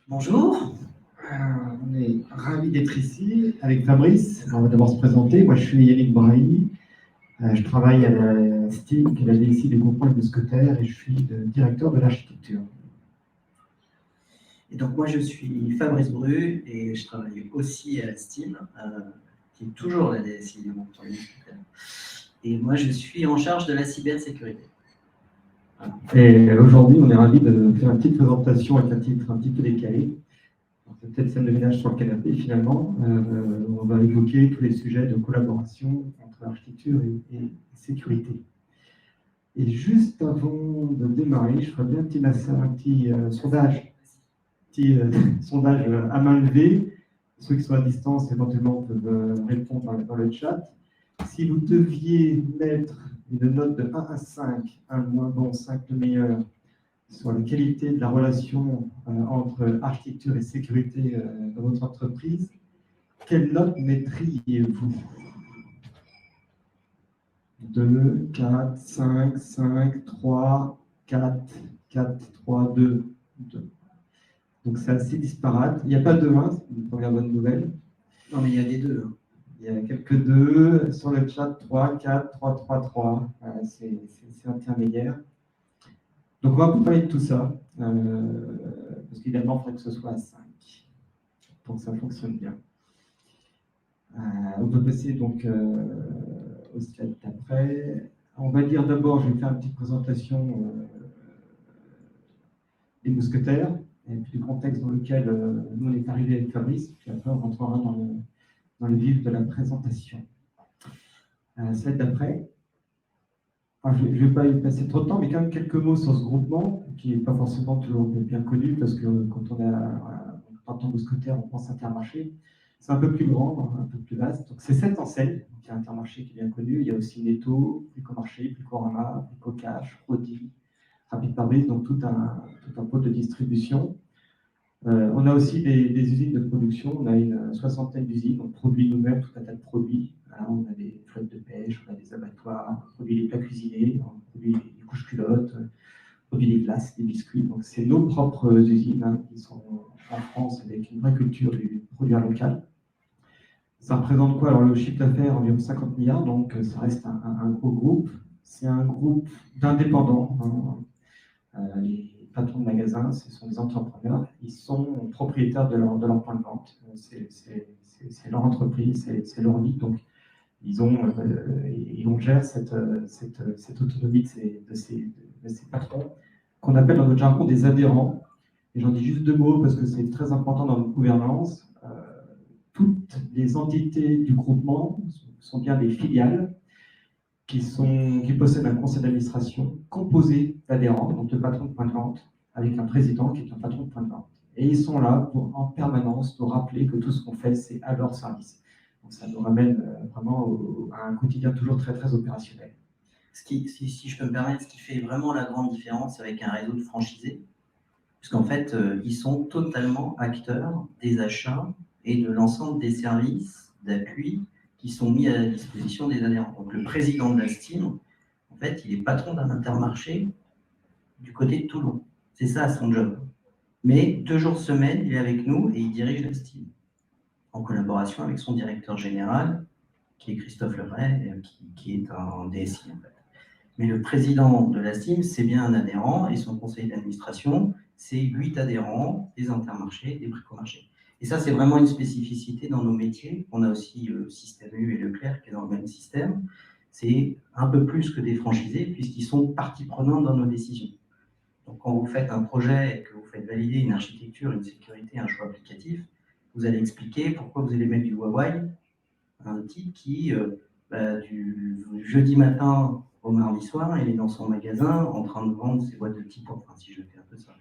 Bonjour. On est ravis d'être ici avec Fabrice. On va d'abord se présenter. Moi, je suis Yannick Brahi. Je travaille à la STIM, qui est la DSI des groupements Les Mousquetaires, et je suis le directeur de l'architecture. Et donc moi je suis Fabrice Bru et je travaille aussi à la STIM, qui est toujours la DSI du groupe Les Mousquetaires. Et moi je suis en charge de la cybersécurité. Voilà. Et aujourd'hui, on est ravis de faire une petite présentation avec un titre un petit peu décalé. C'est peut-être scène de ménage sur le canapé finalement. On va évoquer tous les sujets de collaboration entre architecture et sécurité. Et juste avant de démarrer, je ferai bien un petit sondage, sondage à main levée. Ceux qui sont à distance éventuellement peuvent répondre dans le chat. Si vous deviez mettre une note de 1 à 5, 1 le moins bon, 5 le meilleur, sur la qualité de la relation entre architecture et sécurité dans votre entreprise, quelle note mettriez-vous? 2, 4, 5, 5, 3, 4, 4, 3, 2, 2. Donc c'est assez disparate. Il n'y a pas de 1, c'est une première bonne nouvelle. Non mais il y a des deux. Il y a quelques 2. Sur le chat, 3, 4, 3, 3, 3. C'est intermédiaire. Donc on va vous parler de tout ça. Parce qu'évidemment, il faudrait que ce soit à 5. Pour que ça fonctionne bien. On peut passer donc au slide d'après. On va dire d'abord, je vais faire une petite présentation des mousquetaires, et puis du contexte dans lequel nous on est arrivé avec Fabrice, puis après on rentrera dans le vif de la présentation. Slide d'après. Enfin, je ne vais pas y passer trop de temps, mais quand même quelques mots sur ce groupement, qui n'est pas forcément toujours bien connu, parce que quand on entend mousquetaire, on pense Intermarché. C'est un peu plus grand, un peu plus vaste. Donc c'est 7 enseignes. Donc, il y a Intermarché qui est bien connu. Il y a aussi Netto, Bricomarché, Bricorama, Bricocash, Rodi, Rapid Pare-Brise, donc tout un pôle de distribution. On a aussi des usines de production. On a une 60aine d'usines. On produit nous-mêmes tout un tas de produits. Voilà, on a des flottes de pêche, on a des abattoirs, on produit des plats cuisinés, on produit des couches culottes, on produit des glaces, des biscuits. Donc c'est nos propres usines qui sont en France avec une vraie culture du produit local. Ça représente quoi? Alors le chiffre d'affaires, environ 50 milliards, donc ça reste un gros groupe. C'est un groupe d'indépendants. Les patrons de magasins, ce sont des entrepreneurs. Ils sont propriétaires de leur point de vente. C'est leur entreprise, c'est leur vie. Donc on gère cette autonomie de ces patrons, qu'on appelle dans notre jargon des adhérents. Et j'en dis juste 2 mots parce que c'est très important dans notre gouvernance. Toutes les entités du groupement sont bien des filiales qui possèdent un conseil d'administration composé d'adhérents, donc de patrons de point de vente, avec un président qui est un patron de point de vente. Et ils sont là pour en permanence nous rappeler que tout ce qu'on fait, c'est à leur service. Donc ça nous ramène vraiment à un quotidien toujours très, très opérationnel. Si je peux me permettre, ce qui fait vraiment la grande différence avec un réseau de franchisés, puisqu'en fait, ils sont totalement acteurs des achats et de l'ensemble des services d'appui qui sont mis à la disposition des adhérents. Donc le président de la STIM, en fait, il est patron d'un Intermarché du côté de Toulon. C'est ça son job. Mais 2 jours semaine, il est avec nous et il dirige la STIM, en collaboration avec son directeur général, qui est Christophe Leray, qui est un DSI en fait. Mais le président de la STIM, c'est bien un adhérent, et son conseil d'administration, c'est 8 adhérents, des Intermarchés, des Bricomarchés. Et ça, c'est vraiment une spécificité dans nos métiers. On a aussi Système U et Leclerc qui est dans le même système. C'est un peu plus que des franchisés, puisqu'ils sont partie prenante dans nos décisions. Donc quand vous faites un projet et que vous faites valider une architecture, une sécurité, un choix applicatif, vous allez expliquer pourquoi vous allez mettre du Huawei, un type qui, du jeudi matin au mardi soir, il est dans son magasin en train de vendre ses boîtes de petits pois, enfin, si je le fais un peu simple.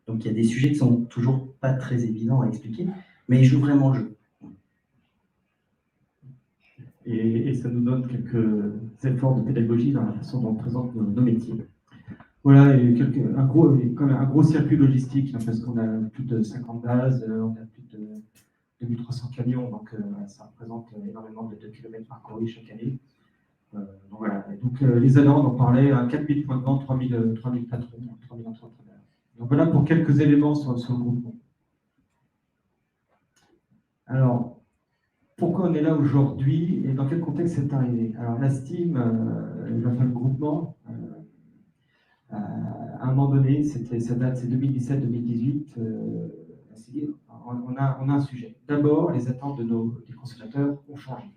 Donc il y a des sujets qui sont toujours pas très évidents à expliquer, mais ils jouent vraiment le jeu. Et ça nous donne quelques efforts de pédagogie dans la façon dont on présente nos métiers. Voilà, et un gros circuit logistique, parce qu'on a plus de 50 bases, on a plus de 2300 camions, donc ça représente énormément de kilomètres parcourus chaque année. Donc voilà, donc les adhérents, on en parlait, 4000 points de vente, 3000 patrons, 3000 entrepreneurs. Donc voilà pour quelques éléments sur le groupement. Alors, pourquoi on est là aujourd'hui et dans quel contexte c'est arrivé? Alors, la STEAM, le groupement, à un moment donné, ça date, c'est 2017-2018, on a un sujet. D'abord, les attentes des consommateurs ont changé.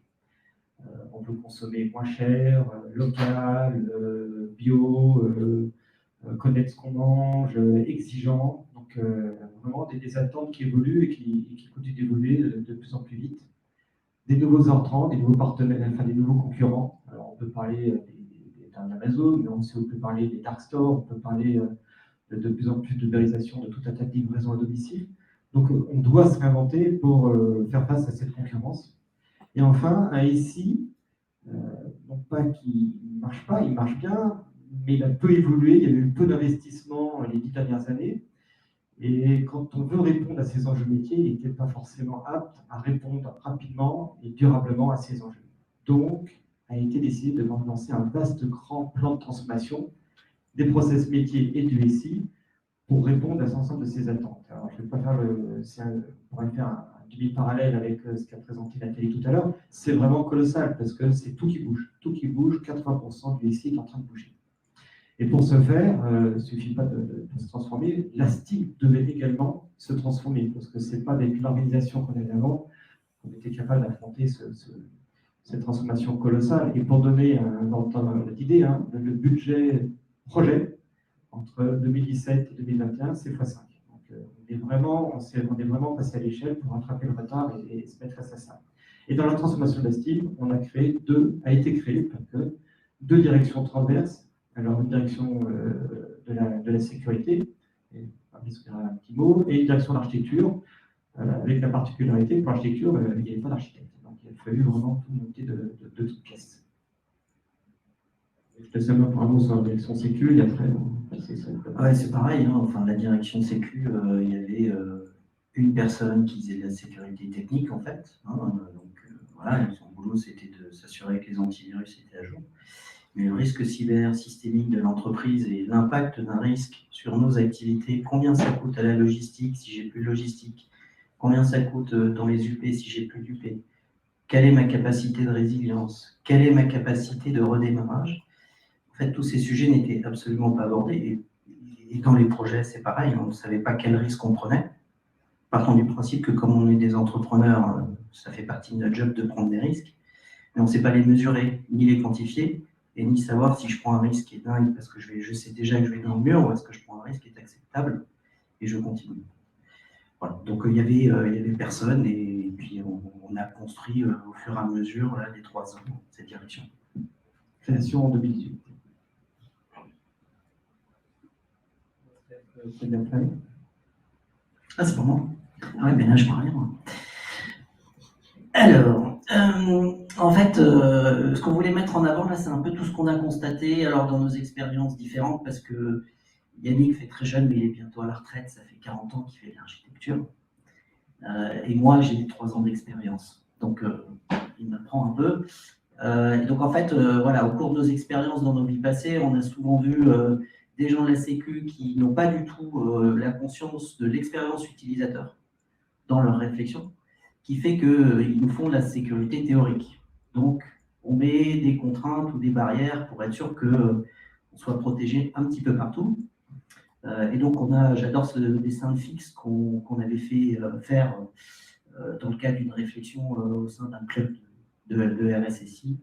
On veut consommer moins cher, local, bio, connaître ce qu'on mange, exigeant. Donc, vraiment des attentes qui évoluent et qui continuent d'évoluer de plus en plus vite. Des nouveaux entrants, des nouveaux partenaires, enfin des nouveaux concurrents. Alors, on peut parler d'Amazon, mais on peut parler des dark stores, on peut parler de plus en plus d'ubérisation de tout un tas de livraisons à domicile. Donc, on doit se réinventer pour faire face à cette concurrence. Et enfin, un SI, non pas qu'il ne marche pas, il marche bien, mais il a peu évolué, il y a eu peu d'investissement les 10 dernières années. Et quand on veut répondre à ces enjeux métiers, il n'était pas forcément apte à répondre rapidement et durablement à ces enjeux. Donc, a été décidé de lancer un vaste grand plan de transformation des process métiers et du SI pour répondre à l'ensemble de ces attentes. Alors, je ne vais pas faire on pourrait faire un demi-parallèle avec ce qu'a présenté Nathalie tout à l'heure. C'est vraiment colossal parce que c'est tout qui bouge. Tout qui bouge, 80% du SI est en train de bouger. Et pour ce faire, il ne suffit pas de se transformer. La STI devait également se transformer parce que ce n'est pas avec l'organisation qu'on avait avant qu'on était capable d'affronter cette transformation colossale. Et pour donner un ordre d'idée, le budget projet entre 2017 et 2021, c'est x5. Donc, on est vraiment passé à l'échelle pour rattraper le retard et se mettre face à ça. Et dans la transformation de la STI, a été créé deux directions transverses. Alors, une direction de la sécurité, et un petit mot, et une direction d'architecture, avec la particularité que pour l'architecture, il n'y avait pas d'architecte. Donc, il a fallu vraiment tout monter de toutes pièces. Je te laisse pour un mot sur la direction sécu, et après, c'est pareil. Enfin, la direction sécu, il y avait une personne qui faisait de la sécurité technique, en fait. Donc, voilà, son boulot, c'était de s'assurer que les antivirus étaient à jour. Mais le risque cyber systémique de l'entreprise et l'impact d'un risque sur nos activités, combien ça coûte à la logistique si j'ai plus de logistique, combien ça coûte dans les UP si j'ai plus d'UP, quelle est ma capacité de résilience, quelle est ma capacité de redémarrage. En fait, tous ces sujets n'étaient absolument pas abordés. Et dans les projets, c'est pareil, on ne savait pas quel risque on prenait. Partons du principe que comme on est des entrepreneurs, ça fait partie de notre job de prendre des risques, mais on ne sait pas les mesurer, ni les quantifier, et ni savoir si je prends un risque qui est dingue parce que je sais déjà que je vais dans le mur, ou est-ce que je prends un risque qui est acceptable et je continue. Voilà. Donc il y avait personne, et puis on a construit au fur et à mesure des 3 ans cette direction. Création en 2018. Ah, c'est pour moi. Ah ouais, mais là je vois rien. Alors, en fait, ce qu'on voulait mettre en avant là, c'est un peu tout ce qu'on a constaté alors dans nos expériences différentes, parce que Yannick fait très jeune, mais il est bientôt à la retraite, ça fait 40 ans qu'il fait de l'architecture. Et moi, j'ai 3 ans d'expérience, donc il m'apprend un peu. Et donc en fait, voilà, au cours de nos expériences dans nos vies passées, on a souvent vu des gens de la Sécu qui n'ont pas du tout la conscience de l'expérience utilisateur dans leur réflexion, qui fait qu'ils nous font de la sécurité théorique. Donc, on met des contraintes ou des barrières pour être sûr qu'on soit protégé un petit peu partout. Et donc, j'adore ce dessin de fixe qu'on avait fait faire dans le cadre d'une réflexion au sein d'un club de RSSI,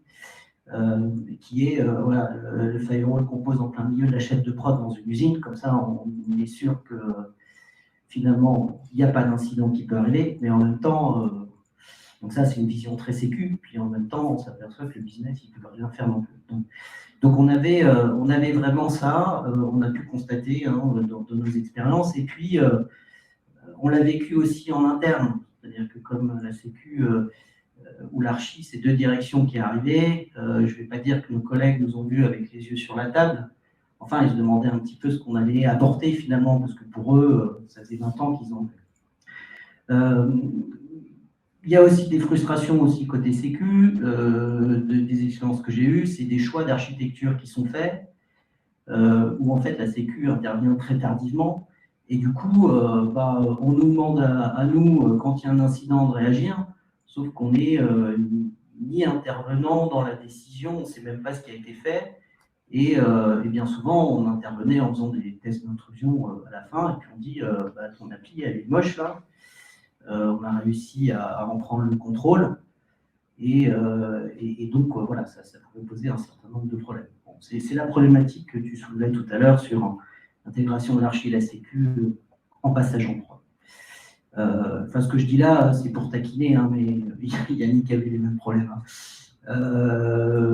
qui est, voilà, le firewall qu'on pose en plein milieu de la chaîne de prod dans une usine. Comme ça, on est sûr que finalement, il n'y a pas d'incident qui peut arriver, mais en même temps, donc ça c'est une vision très sécu, puis en même temps on s'aperçoit que le business il ne peut rien faire non plus. Donc on avait vraiment ça, on a pu constater dans nos expériences, et puis on l'a vécu aussi en interne, c'est-à-dire que comme la sécu ou l'archi, c'est 2 directions qui arrivaient, je ne vais pas dire que nos collègues nous ont vus avec les yeux sur la table. Enfin, ils se demandaient un petit peu ce qu'on allait apporter finalement, parce que pour eux, ça faisait 20 ans qu'ils ont fait. Il y a aussi des frustrations aussi côté sécu, des expériences que j'ai eues, c'est des choix d'architecture qui sont faits, où en fait la sécu intervient très tardivement, Et du coup, on nous demande à nous, quand il y a un incident, de réagir, sauf qu'on est ni intervenant dans la décision, on ne sait même pas ce qui a été fait. Et bien souvent, on intervenait en faisant des tests d'intrusion à la fin, et puis on dit ton appli, elle est moche là. On a réussi à en prendre le contrôle. Et donc, voilà, ça pouvait poser un certain nombre de problèmes. Bon, c'est la problématique que tu soulevais tout à l'heure sur l'intégration de l'archi et la sécu en passage en prod. Ce que je dis là, c'est pour taquiner, hein, mais Yannick avait les mêmes problèmes.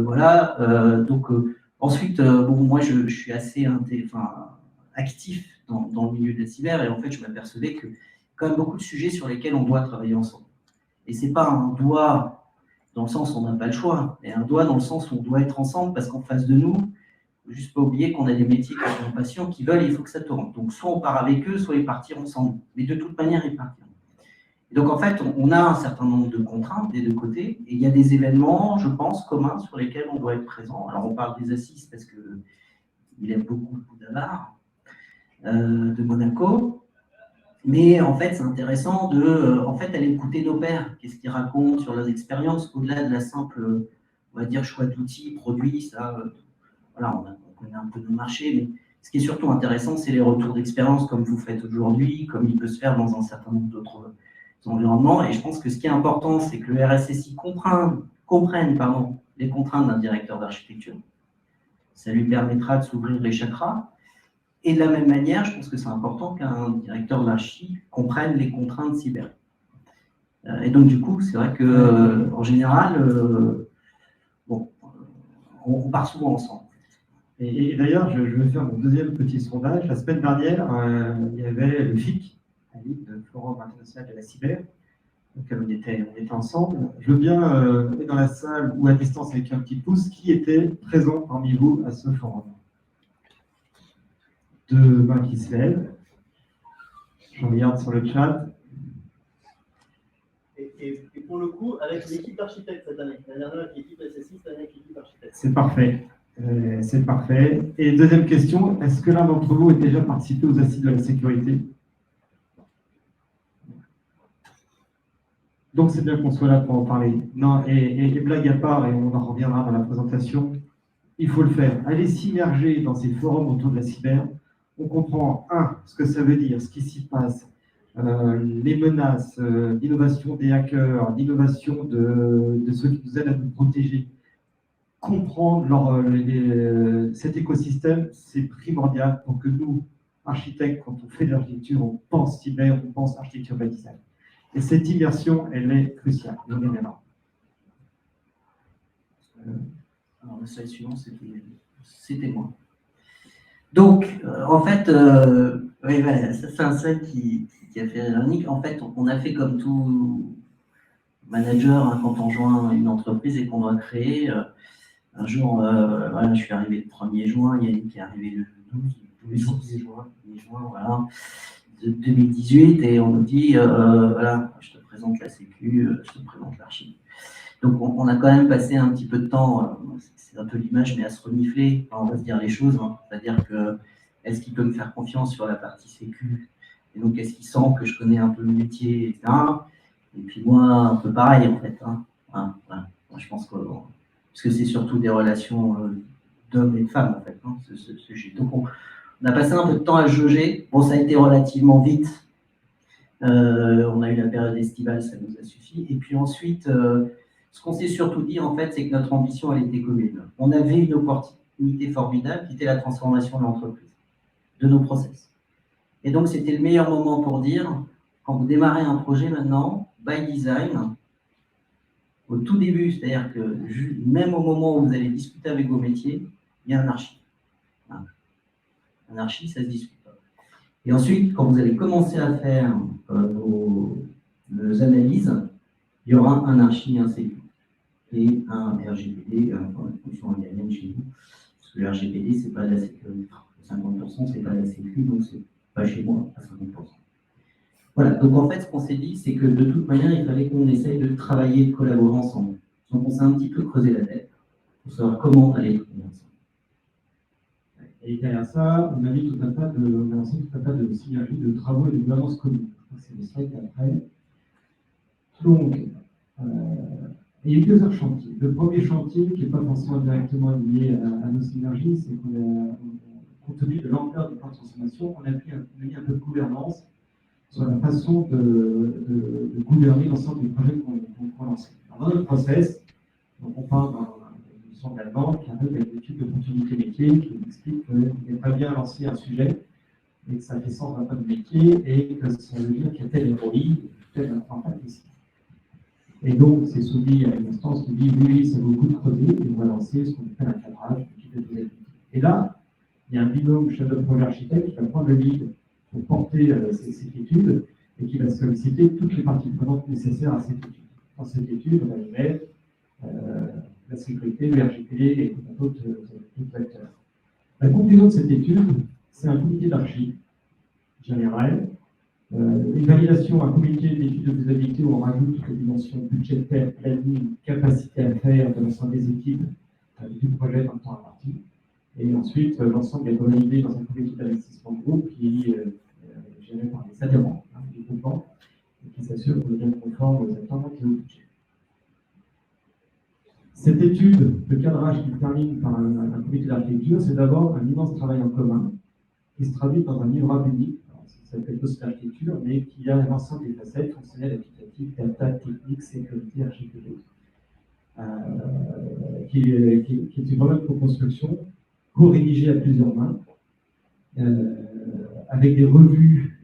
Voilà. Ensuite, moi, je suis assez actif dans le milieu de la cyber, et en fait, je m'apercevais que quand même beaucoup de sujets sur lesquels on doit travailler ensemble. Et c'est pas un doigt dans le sens où on n'a pas le choix, mais un doigt dans le sens où on doit être ensemble, parce qu'en face de nous, il ne faut juste pas oublier qu'on a des métiers qui ont des patients qui veulent, il faut que ça tourne. Donc soit on part avec eux, soit ils partiront ensemble. Mais de toute manière, ils partiront. Et donc en fait, on a un certain nombre de contraintes des deux côtés, et il y a des événements, je pense, communs sur lesquels on doit être présent. Alors on parle des assises parce qu'il aime beaucoup le Boudavard de Monaco. Mais en fait, c'est intéressant d'aller écouter nos pairs. Qu'est-ce qu'ils racontent sur leurs expériences, au-delà de la simple, on va dire, choix d'outils, produits, ça, voilà, on connaît un peu nos marchés, mais ce qui est surtout intéressant, c'est les retours d'expérience comme vous faites aujourd'hui, comme il peut se faire dans un certain nombre d'autres environnements. Et je pense que ce qui est important, c'est que le RSSI comprenne les contraintes d'un directeur d'architecture. Ça lui permettra de s'ouvrir les chakras. Et de la même manière, je pense que c'est important qu'un directeur de l'archi comprenne les contraintes cyber. Et donc, du coup, c'est vrai qu'en général, on part souvent ensemble. Et d'ailleurs, je vais faire mon deuxième petit sondage. La semaine dernière, il y avait le FIC, le Forum international de la cyber, auquel on était ensemble. Je veux bien être dans la salle ou à distance avec un petit pouce, qui était présent parmi vous à ce forum? Deux mains qui se lèvent. Je regarde sur le chat. Et pour le coup, avec l'équipe d'architectes cette année. La dernière avec l'équipe SSI, cette année avec l'équipe d'architectes. C'est parfait. C'est parfait. Et deuxième question, est-ce que l'un d'entre vous a déjà participé aux assises de la sécurité? Donc c'est bien qu'on soit là pour en parler. Non, et blague à part, et on en reviendra dans la présentation, il faut le faire. Aller s'immerger dans ces forums autour de la cyber, on comprend, ce que ça veut dire, ce qui s'y passe, les menaces, l'innovation des hackers, l'innovation de ceux qui nous aident à nous protéger. Comprendre cet écosystème, c'est primordial pour que nous, architectes, quand on fait de l'architecture, on pense cyber, on pense architecture by design. Et cette immersion, elle est cruciale. On est là. Alors, le slide suivant, c'était moi. Donc, en fait, oui, voilà, ça c'est un slide qui a fait ironique. En fait, on a fait comme tout manager, hein, quand on rejoint une entreprise et qu'on doit créer. Un jour, voilà, je suis arrivé le 1er juin, Yannick est arrivé le 12 juin, voilà, de 2018, et on nous dit, voilà, je te présente la sécu, je te présente l'archi. Donc on a quand même passé un petit peu de temps, c'est un peu l'image, mais à se renifler, on va se dire les choses, hein. C'est-à-dire que, est-ce qu'il peut me faire confiance sur la partie sécu? Et donc est-ce qu'il sent que je connais un peu le métier, etc. Et puis moi, un peu pareil en fait. Hein. Voilà. Moi, je pense que, parce que c'est surtout des relations d'hommes et de femmes en fait, hein, ce jeu. Donc on a passé un peu de temps à jauger. Bon, ça a été relativement vite. On a eu la période estivale, ça nous a suffi. Et puis ensuite, ce qu'on s'est surtout dit, en fait, c'est que notre ambition, elle était commune. On avait une opportunité formidable qui était la transformation de l'entreprise, de nos process. Et donc, c'était le meilleur moment pour dire, quand vous démarrez un projet maintenant, by design, au tout début, c'est-à-dire que même au moment où vous allez discuter avec vos métiers, il y a un archi. Un archi, ça se discute pas. Et ensuite, quand vous allez commencer à faire vos analyses, il y aura un archi, un sécu et un RGPD pour la fonction régalienne chez nous. Parce que le RGPD, c'est pas de la sécurité. 50%, c'est pas de la sécu, donc c'est pas chez moi à 50%. Voilà, donc en fait, ce qu'on s'est dit, c'est que de toute manière, il fallait qu'on essaye de travailler, de collaborer ensemble. Donc on s'est un petit peu creusé la tête pour savoir comment aller travailler ensemble. Et derrière ça, on a mis on a lancé tout un tas de synergies, de travaux et de gouvernance commune. C'est le slide après. Donc, il y a eu plusieurs chantiers. Le premier chantier, qui n'est pas forcément directement lié à nos synergies, c'est compte tenu de l'ampleur du plan de transformation, on a mis un peu de gouvernance sur la façon de gouverner l'ensemble des projets qu'on lance. Dans notre process, donc on parle d'une notion d'allemand qui a une étude d'opportunité métier qui explique qu'il n'est pas bien lancer un sujet et que ça fait sens d'un point de métier et que ça veut dire qu'il y a tel ROI, tel impact ici. Et donc, c'est soumis à une instance qui dit oui, ça vaut le coup de creuser et on va lancer ce qu'on appelle un cadrage. Et là, il y a un binôme chef de projet architecte qui va prendre le lead pour porter cette étude et qui va solliciter toutes les parties prenantes nécessaires à cette étude. Dans cette étude, on va y mettre la sécurité, le RGPD et d'autres acteurs. La conclusion de cette étude, c'est un comité d'archi général, une validation, un comité d'études de faisabilité où on rajoute toutes les dimensions budgétaires, planning, capacité à faire de l'ensemble des équipes du projet dans le temps imparti. Et ensuite, l'ensemble est validé dans un comité d'investissement de groupe qui est géré par les adhérents du groupement et qui s'assure qu'on est bien conforme aux attentes et au budget. Cette étude de cadrage qui termine par un comité d'architecture, c'est d'abord un immense travail en commun qui se traduit dans un livrable unique. Ça s'appelle aussi l'architecture, mais qui a l'ensemble des facettes fonctionnelles, applicatives, data, technique, sécurité, RGPD, qui est vraiment une co-construction co-rédigée à plusieurs mains, avec des revues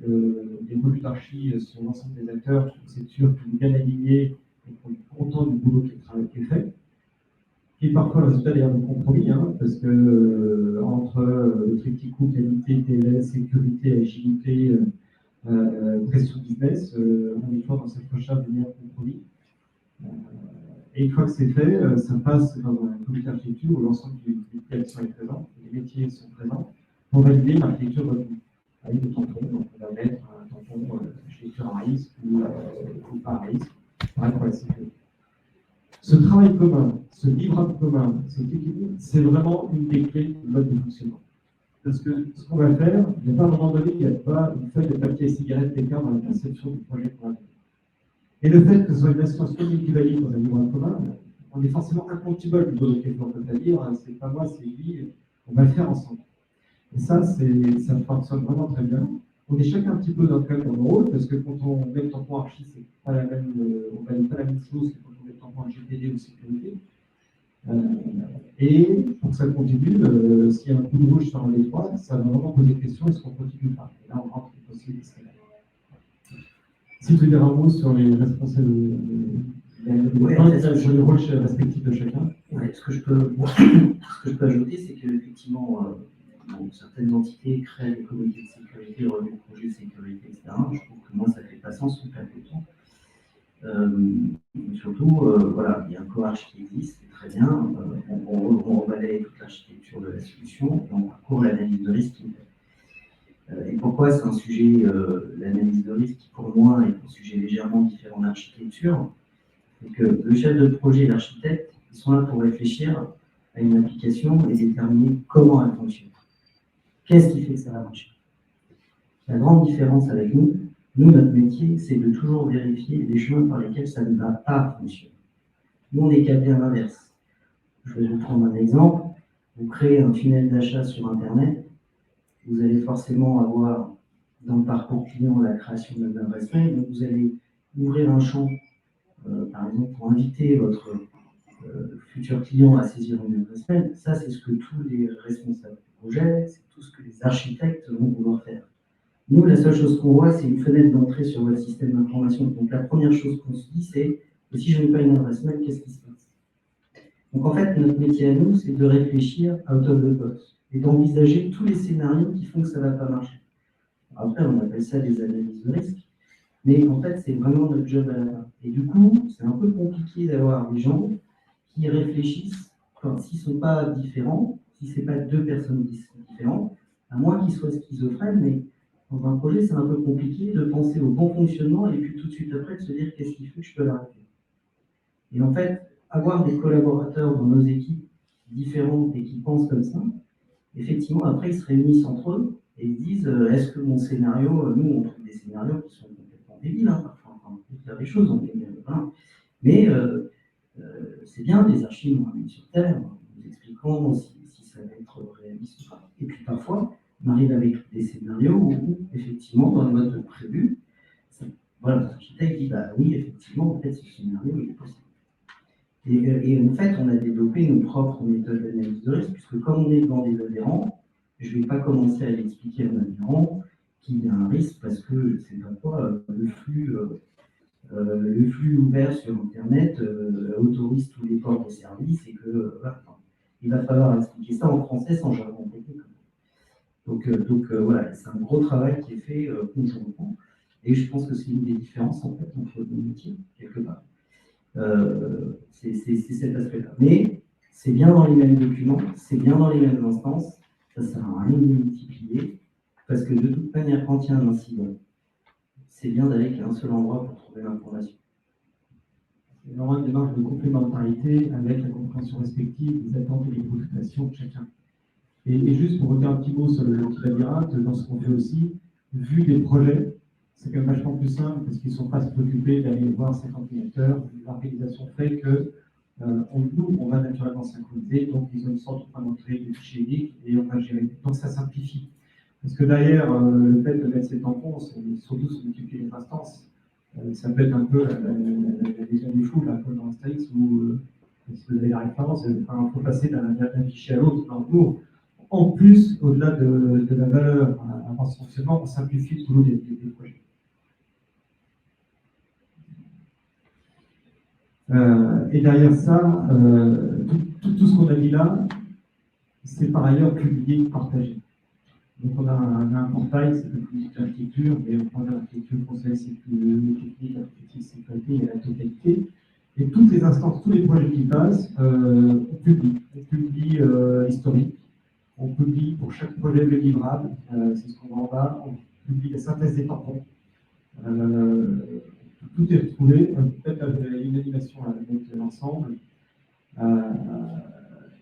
d'archi sur l'ensemble des acteurs, qui sont sûrs qui sont bien alignés et qui sont contents du boulot qui est fait, qui est parfois le résultat d'ailleurs de compromis, parce que entre le triptyque qualité, TLS, sécurité, agilité, pression business, on est fort dans cette recherche de meilleurs compromis. Et une fois que c'est fait, ça passe dans un comité d'architecture où l'ensemble des directions est présent, les métiers sont présents, pour valider l'architecture retenue. Avec des tampons, donc on va mettre un tampon architecture à risque ou pas à risque, pareil pour la sécurité. Ce travail commun, ce livrable commun, cet équilibre, c'est vraiment une des clés de mode de fonctionnement. Parce que ce qu'on va faire, il n'y a pas à un moment donné, il n'y a pas une feuille de papier et cigarette d'écart dans la perception du projet qu'on va faire. Et le fait que ce soit une instance commune qui valide dans un livrable commun, on est forcément incompatible du boulot qui est fait. On ne peut pas dire, c'est pas moi, c'est lui, on va le faire ensemble. Et ça fonctionne vraiment très bien. On est chacun un petit peu dans le rôle, parce que quand on met le tampon archi, c'est pas la même, on ne valide pas la même chose que quand on met le tampon GPD ou sécurité. Et pour que ça continue, s'il y a un coup de rouge sur les trois, ça va vraiment poser des questions, est-ce qu'on continue pas? Et là, on rentre les possibilités. Si tu veux dire un mot sur les responsables, sur le rôle respectif de chacun. Ouais, ce que je peux ajouter, c'est qu'effectivement, certaines entités créent des comités de sécurité, revues de projet de sécurité, etc. Je trouve que moi, ça ne fait pas sens, on perd du temps. Surtout, voilà, il y a un co-arch qui existe, c'est très bien. On rebalaye toute l'architecture de la solution et on parcourt l'analyse de risque. Et pourquoi c'est un sujet, l'analyse de risque, qui pour moi est un sujet légèrement différent d'architecture, c'est que le chef de projet et l'architecte, ils sont là pour réfléchir à une application et déterminer comment elle fonctionne. Qu'est-ce qui fait que ça va marcher? La grande différence avec nous, notre métier, c'est de toujours vérifier les chemins par lesquels ça ne va pas fonctionner. Nous, on est câblé à l'inverse. Je vais vous prendre un exemple. Vous créez un tunnel d'achat sur Internet, vous allez forcément avoir dans le parcours client la création d'une adresse mail, donc vous allez ouvrir un champ, par exemple, pour inviter votre futur client à saisir une adresse mail. Ça, c'est ce que tous les responsables de projet, c'est tout ce que les architectes vont vouloir faire. Nous, la seule chose qu'on voit, c'est une fenêtre d'entrée sur votre système d'information. Donc, la première chose qu'on se dit, c'est si je n'ai pas une adresse mail, qu'est-ce qui se passe? Donc, en fait, notre métier à nous, c'est de réfléchir out of the box et d'envisager tous les scénarios qui font que ça ne va pas marcher. Après, on appelle ça des analyses de risque, mais en fait, c'est vraiment notre job à la fin. Et du coup, c'est un peu compliqué d'avoir des gens qui réfléchissent, s'ils ne sont pas différents, si ce n'est pas deux personnes différentes, à moins qu'ils soient schizophrènes, mais dans un projet, c'est un peu compliqué de penser au bon fonctionnement et puis tout de suite après de se dire qu'est-ce qui fait que je peux l'arrêter. Et en fait, avoir des collaborateurs dans nos équipes différentes et qui pensent comme ça, effectivement, après, ils se réunissent entre eux et ils disent est-ce que mon scénario, nous, on trouve des scénarios qui sont complètement débiles, hein, parfois, on peut dire des choses, voilà. Mais c'est bien, des archives, on ramène sur Terre, nous expliquons si ça va être réaliste ou pas. Et puis parfois, on arrive avec des scénarios où, effectivement, dans le mode prévu, voilà, l'architecte dit bah oui, effectivement, en fait, ce scénario il est possible. Et en fait, on a développé nos propres méthodes d'analyse de risque, puisque comme on est dans des adhérents, je ne vais pas commencer à l'expliquer à un adhérent qu'il y a un risque parce que c'est parfois le flux ouvert sur Internet autorise tous les ports de service et que voilà, il va falloir expliquer ça en français sans jargon technique. Donc voilà, c'est un gros travail qui est fait conjointement. Et je pense que c'est une des différences en fait entre nos métiers, quelque part. C'est cet aspect-là. Mais c'est bien dans les mêmes documents, c'est bien dans les mêmes instances, ça ne sert à rien de les multiplier, parce que de toute manière, quand il y a un incident, c'est bien d'aller qu'à un seul endroit pour trouver l'information. Il y aura une démarche de complémentarité avec la compréhension respective des attentes et des préoccupations de chacun. Et juste pour redire un petit mot sur le petit labyrinthe, dans ce qu'on fait aussi, vu des projets, c'est quand même vachement plus simple parce qu'ils ne sont pas préoccupés d'aller voir 50 000 acteurs. L'organisation fait que nous, on va naturellement synchroniser, donc ils ont une sorte de point d'entrée de fichier unique et on va gérer. Donc ça simplifie. Parce que derrière, le fait de mettre ces tampons, c'est surtout se multiplier les instances. Ça peut être un peu la vision du fou, là, comme dans Astérix, où, si vous avez la référence, il faut passer d'un fichier à l'autre dans le cours. En plus, au-delà de la valeur à ce fonctionnement, on simplifie le boulot des projets. Et derrière ça, tout ce qu'on a dit là, c'est par ailleurs publié, partagé. Donc on a un portail, c'est le public d'architecture, mais on prend l'architecture française, c'est plus technique, l'architecture sécurité et la totalité. Et toutes les instances, tous les projets qui passent, on publie. On publie l'historique, on publie pour chaque projet le livrable, c'est ce qu'on en va, on publie la synthèse des tampons. Tout est retrouvé, peut-être une animation à mettre l'ensemble.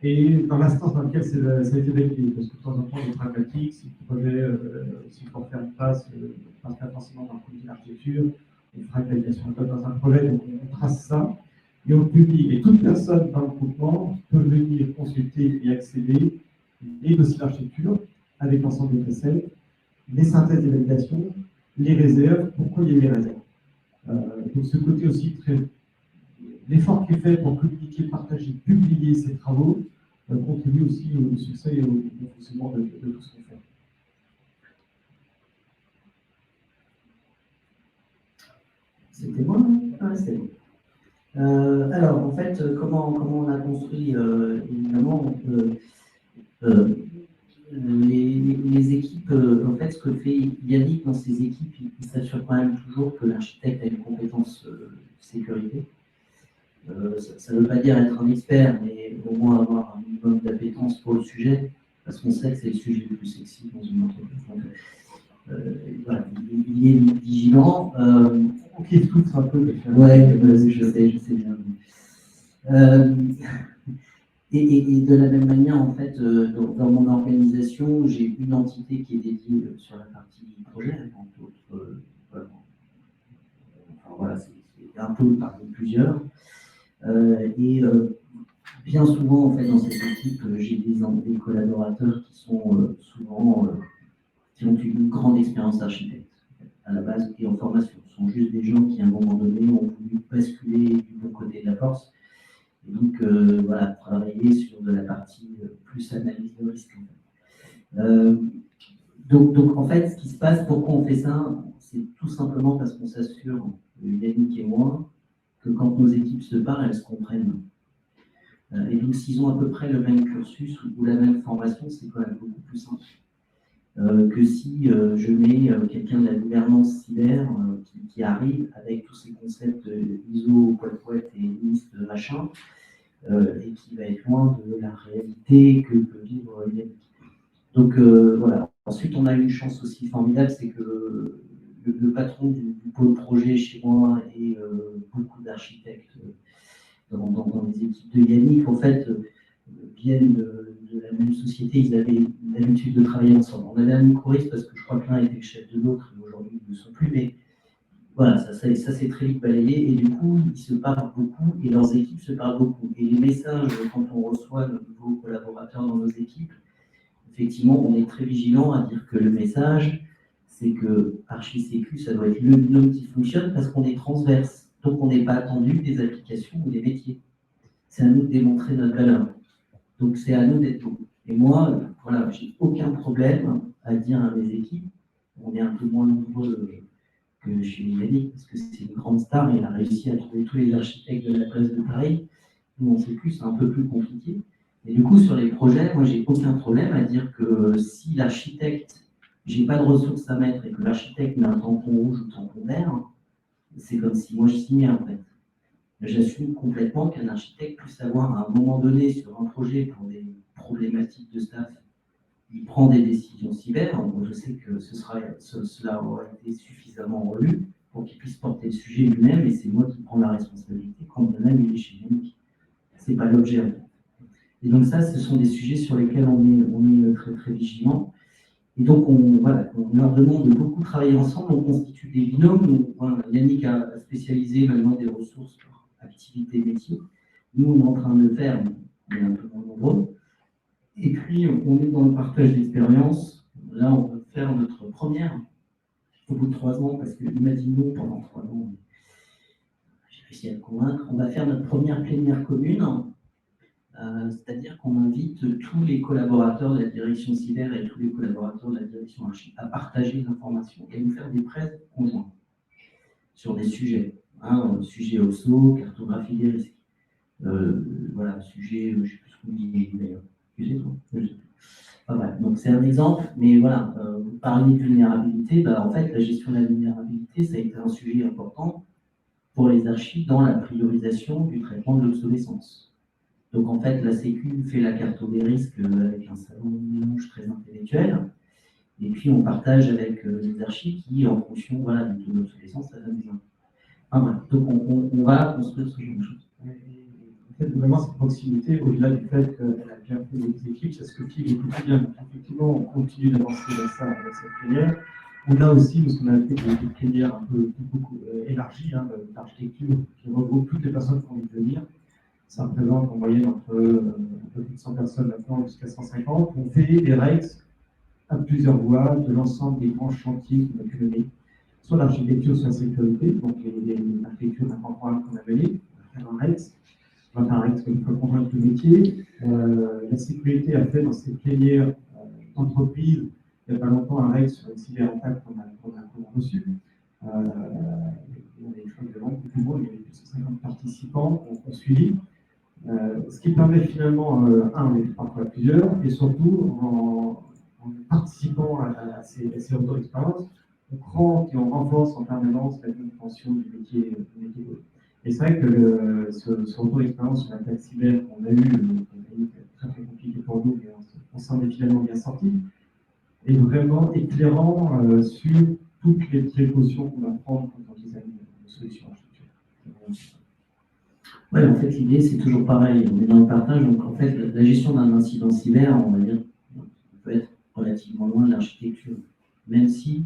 Et dans l'instance dans laquelle ça a été validé, parce que de temps en temps, il est pragmatique, si le projet, s'il faut faire une passe pas forcément dans le comité d'architecture, on fera une validation dans un projet, donc on trace ça, et on publie. Et toute personne dans le groupement peut venir consulter et accéder les dossiers d'architecture avec l'ensemble des préceptes, les synthèses des validations, les réserves, pourquoi il y a eu les réserves. Donc ce côté aussi très... L'effort qui est fait pour communiquer, partager, publier ces travaux contribue aussi au succès et au fonctionnement de tout ce qu'on fait. C'était moi, hein? C'est bon. Alors, en fait, comment on a construit, évidemment, les équipes, en fait, ce que fait Yannick dans ses équipes, il s'assure quand même toujours que l'architecte a une compétence sécurité. Ça ne veut pas dire être un expert, mais au moins avoir un minimum d'appétence pour le sujet, parce qu'on sait que c'est le sujet le plus sexy dans une entreprise. Donc, voilà, il est vigilant. On kiffe tous un peu. Ouais, je sais bien. Et de la même manière, en fait, dans mon organisation, j'ai une entité qui est dédiée sur la partie projet, entre autres. Enfin, voilà, c'est un peu parmi plusieurs. Bien souvent, en fait, dans cette équipe, j'ai des collaborateurs qui sont souvent qui ont une grande expérience d'architecte à la base et en formation. Ce sont juste des gens qui, à un moment donné, ont voulu basculer du bon côté de la force. Et donc, voilà, travailler sur de la partie plus analyse de risque. Donc, en fait, ce qui se passe, pourquoi on fait ça, c'est tout simplement parce qu'on s'assure, Yannick et moi, que quand nos équipes se parlent, elles se comprennent. Et donc, s'ils ont à peu près le même cursus ou la même formation, c'est quand même beaucoup plus simple que si je mets quelqu'un de la gouvernance cyber qui arrive avec tous ces concepts ISO, poète et NIST, machin, et qui va être loin de la réalité que peut vivre Yannick. Donc, voilà. Ensuite, on a une chance aussi formidable, c'est que le patron du pôle projet chez moi et beaucoup d'architectes dans les équipes de Yannick, en fait, viennent de la même société, ils avaient l'habitude de travailler ensemble. On avait un micro-risque parce que je crois que l'un était le chef de l'autre, et aujourd'hui ils ne le sont plus, mais voilà, ça s'est très vite balayé, et du coup, ils se parlent beaucoup, et leurs équipes se parlent beaucoup. Et les messages, quand on reçoit de nouveaux collaborateurs dans nos équipes, effectivement, on est très vigilant à dire que le message, c'est que ArchiSécu, ça doit être le binôme qui fonctionne parce qu'on est transverse. Donc, on n'est pas attendu des applications ou des métiers. C'est à nous de démontrer notre valeur. Donc, c'est à nous d'être beaux. Et moi, voilà, j'ai aucun problème à dire à mes équipes, on est un peu moins nombreux que chez Yannick, parce que c'est une grande star, et il a réussi à trouver tous les architectes de la place de Paris. Nous, on sait plus, c'est un peu plus compliqué. Et du coup, sur les projets, moi, j'ai aucun problème à dire que si l'architecte, j'ai pas de ressources à mettre et que l'architecte met un tampon rouge ou tampon vert, c'est comme si moi je signais en fait. J'assume complètement qu'un architecte puisse avoir à un moment donné sur un projet pour des problématiques de staff, il prend des décisions cyber. Donc je sais que cela aura été suffisamment relu pour qu'il puisse porter le sujet lui-même, et c'est moi qui prends la responsabilité quand bien même il est chez Yannick. C'est pas l'objet en fait. Et donc ça, ce sont des sujets sur lesquels on est très très vigilant. Et donc voilà, on leur demande de beaucoup travailler ensemble, on constitue des binômes. Donc, voilà, Yannick a spécialisé maintenant des ressources pour activités métiers. Nous, on est en train de le faire, mais on est un peu moins nombreux. Et puis, on est dans le partage d'expérience. Là, on va faire notre première au bout de 3 ans, parce qu'il m'a dit non pendant 3 ans. J'ai réussi à le convaincre. On va faire notre première plénière commune. C'est-à-dire qu'on invite tous les collaborateurs de la direction cyber et tous les collaborateurs de la direction archi à partager l'information et à nous faire des prêts conjoints sur des sujets. Sujet OSO, cartographie des risques. Voilà, sujet, je ne sais plus ce qu'on dit d'ailleurs. Tu sais, toi? Donc c'est un exemple, mais voilà, vous parliez de vulnérabilité, en fait, la gestion de la vulnérabilité, ça a été un sujet important pour les archives dans la priorisation du traitement de l'obsolescence. Donc en fait, la Sécu fait la carte des risques avec un salon de mélange très intellectuel, et puis on partage avec les archives qui, en fonction voilà, de l'obsolescence, ça donne besoin. Voilà. Donc on va construire ce genre de choses. En fait, vraiment, cette proximité, au-delà du fait qu'elle a bien fait les équipes, ça se cultive au quotidien. Donc, effectivement, on continue d'avancer dans ça avec cette plénière. On a aussi, parce qu'on a fait des plénières un peu beaucoup élargies, d'architecture, qui regroupe toutes les personnes qui ont envie de venir. Ça représente en moyenne entre un peu plus de 100 personnes maintenant jusqu'à 150. On fait des règles à plusieurs voies de l'ensemble des grands chantiers qu'on a pu mener, soit l'architecture, soit la sécurité, donc l'architecture intemporelle qu'on a menée, on va faire un REX. On va faire un REX une fois qu'on le métier. La sécurité a fait dans ses plénières d'entreprise, il n'y a pas longtemps, un REX sur une cyberattaque qu'on a reçu. On a des choses vraiment plus gros, il y avait plus de 150 participants qui ont suivi. Ce qui permet finalement, on est parfois plusieurs, et surtout, en participant à ces retours d'expérience, on crante et on renforce en permanence la compréhension du métier. Et c'est vrai que ce retour d'expérience sur la plaque cyber qu'on a eu, très très compliqué pour nous, mais on s'en est finalement bien sorti, est vraiment éclairant sur toutes les précautions qu'on va prendre quand on design une solution architecture. Oui, en fait, l'idée, c'est toujours pareil. On est dans le partage, donc en fait, la gestion d'un incident cyber, on va dire, on peut être relativement loin de l'architecture. Même si,